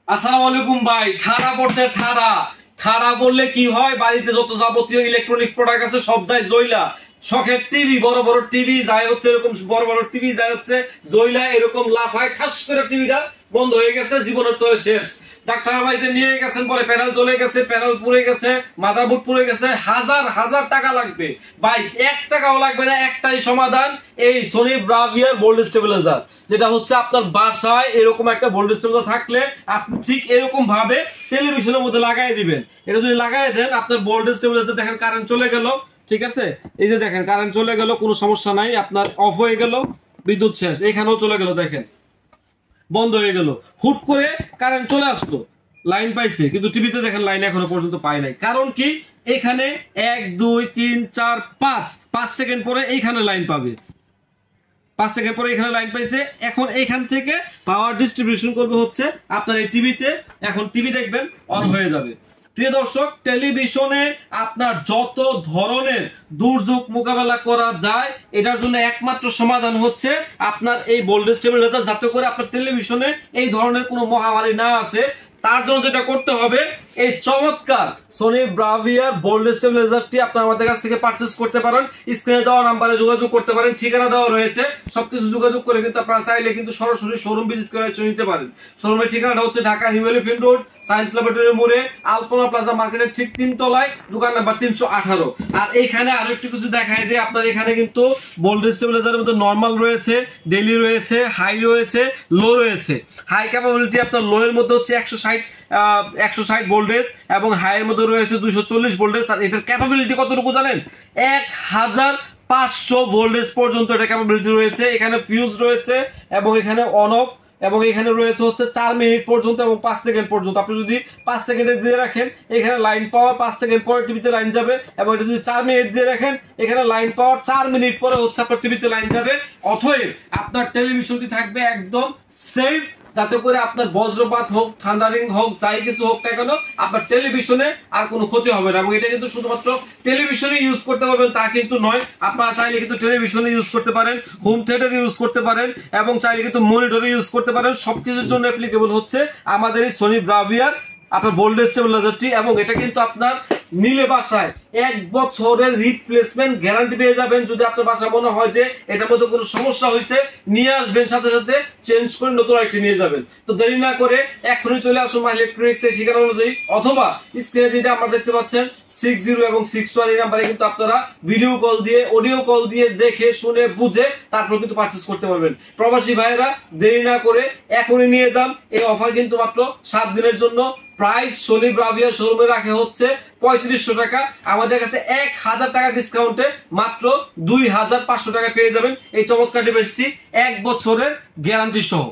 আসসালামু আলাইকুম ভাই। ঠাড়া পড়ছে ঠাড়া। ঠাড়া বললে কি হয়, বাড়িতে যত যাবতীয় ইলেকট্রনিক্স প্রোডাক্ট আছে সব যায় জয়লা। শখের টিভি, বড় বড় টিভি যায় হচ্ছে এরকম, বড় বড় টিভি যায় হচ্ছে জয়লা, এরকম লাফায় ঠাস করে টিভিটা বন্ধ হয়ে গেছে, জীবনের তরে শেষ। ডাক্তার বাড়িতে নিয়ে গেছেন, পরে প্যানেল চলে গেছে, প্যানেল পুড়ে গেছে, মাদারবোর্ড পুড়ে গেছে, হাজার হাজার টাকা লাগবে ভাই। 1 টাকাও লাগবে না, একটাই সমাধান, এই সোনি ব্রাভিয়ার ভোল্টেজ স্টেবিলাইজার। যেটা হচ্ছে আপনার বাসায় এরকম একটা ভোল্টেজ স্টেবিলাইজার থাকলে আপনি ঠিক এরকম ভাবে টেলিভিশনের মধ্যে লাগাই দিবেন। এটা যদি লাগাই দেন আপনার ভোল্টেজ স্টেবিলাইজার, দেখেন কারেন্ট চলে গেল, ঠিক আছে, এই যে দেখেন কারেন্ট চলে গেল, কোনো সমস্যা নাই, আপনার অফ হয়ে গেল, বিদ্যুৎ শেষ, এখানেও চলে গেল, দেখেন বন্ধ হয়ে গেল। হুট করে কারেন্ট চলে আসলো, লাইন পাইছে, কিন্তু টিভিতে দেখেন লাইন এখনো পর্যন্ত পায় নাই। কারণ কি, এখানে 1 2 3 4 5 সেকেন্ড পরে এইখানে লাইন পাবে, 5 সেকেন্ড পরে এখানে লাইন পাইছে। এখন এখান থেকে পাওয়ার ডিস্ট্রিবিউশন করবে হচ্ছে আপনার এই টিভিতে। এখন টিভি দেখবেন অন হয়ে যাবে। প্রিয় দর্শক, টেলিভিশনে আপনার যত ধরনের দুর্যোগ মোকাবেলা করা যায়, এটার জন্য একমাত্র সমাধান হচ্ছে আপনার এই ভোল্টেজ স্টেবিলাইজার, যাতে করে আপনার টেলিভিশনে এই ধরনের কোনো মহামারী না আসে। তার জন্য যেটা করতে হবে, এই চমৎকার সোনি ব্রাভিয়ার ভোল্টেজ স্টেবিলাইজারটি আপনারা আমাদের কাছ থেকে পারচেজ করতে পারেন। স্ক্রিনে দেওয়া নাম্বারে যোগাযোগ করতে পারেন, ঠিকানা দেওয়া রয়েছে, সবকিছু যোগাযোগ করে কিন্তু আপনারা চাইলে কিন্তু সরাসরি শোরুম ভিজিট করে নিতে পারেন। শোরুমের ঠিকানাটা হচ্ছে Dhaka new elephant road, science laboratory মোড়ে, আলপনা প্লাজা মার্কেটের ঠিক 3 তলায়, দোকান নাম্বার 318। আর এইখানে আরেকটু কিছু দেখাই দিয়ে, আপনার এখানে কিন্তু ভোল্টেজ স্টেবিলাইজারের মধ্যে নরমাল রয়েছে, ডেইলি রয়েছে, হাই রয়েছে, লো রয়েছে। হাই ক্যাপাবিলিটি আপনার লো এর মধ্যে হচ্ছে 160 ভোল্টেজ, এবং হাই এর মধ্যে রয়েছে 240 ভোল্টেজ। আর এটার ক্যাপাবিলিটি কতটুকু জানেন? 1500 ভোল্টেজ পর্যন্ত এটা ক্যাপাবিলিটি রয়েছে। এখানে ফিউজ রয়েছে, এবং এখানে অন অফ, এবং এখানে রয়েছে হচ্ছে 4 মিনিট পর্যন্ত এবং 5 সেকেন্ড পর্যন্ত। আপনি যদি 5 সেকেন্ডে দিয়ে রাখেন, এখানে লাইন পাওয়ার 5 সেকেন্ড পরে টিভিতে লাইন যাবে, এবং এটা যদি 4 মিনিট দিয়ে রাখেন, এখানে লাইন পাওয়ার 4 মিনিট পরে হচ্ছে আপনার টিভিতে লাইন যাবে। অতএব আপনার টেলিভিশনটি থাকবে একদম সেফ, যাতে করে আপনার বজ্রপাত হোক, থান্ডারিং হোক, যাই কিছু হোক না কেন, আপনার টেলিভিশনে আর কোনো ক্ষতি হবে না। এবং এটা কিন্তু শুধুমাত্র টেলিভিশনে ইউজ করতে পারবেন তা কিন্তু নয়, আপনারা চাইলে কিন্তু টেলিভিশনে ইউজ করতে পারেন, হোম থিয়েটারে ইউজ করতে পারেন, এবং চাইলে কিন্তু মনিটরে ইউজ করতে পারেন। সবকিছুর জন্য অ্যাপ্লিকেবল হচ্ছে আমাদের এই সোনি ব্রাভিয়ার আপনার ভোল্টেজ স্টেবিলাইজারটি। এবং এটা কিন্তু আপনার নিলে বাসায় 1 বছরের রিপ্লেসমেন্ট গ্যারান্টি পেয়ে যাবেন। যদি আপনার বাসায় মনে হয় যে এটার মধ্যে কোনো সমস্যা হয়েছে, নিয়ে আসবেন, সাথে সাথে চেঞ্জ করে নতুন একটি নিয়ে যাবেন। তো দেরি না করে এখনই চলে আসুন মাই ইলেকট্রনিক্স এর ঠিকানা অনুযায়ী, অথবা স্ক্রিনে যেটা আপনারা দেখতে পাচ্ছেন 60 এবং 61 এই নাম্বারে কিন্তু আপনারা ভিডিও কল দিয়ে, অডিও কল দিয়ে দেখে শুনে বুঝে তারপর কিন্তু পারচেজ করতে পারবেন। প্রবাসী ভাইয়েরা দেরি না করে এখনই নিয়ে যান। এই অফার কিন্তু মাত্র 7 দিনের জন্য। প্রাইস সোনি ব্রাভিয়া শোরুমে রাখে হচ্ছে 3500 টাকা, আমাদের কাছে 1000 টাকা ডিসকাউন্টে মাত্র 2500 টাকা পেয়ে যাবেন এই চমৎকার ডিভাইসটি 1 বছরের গ্যারান্টি সহ।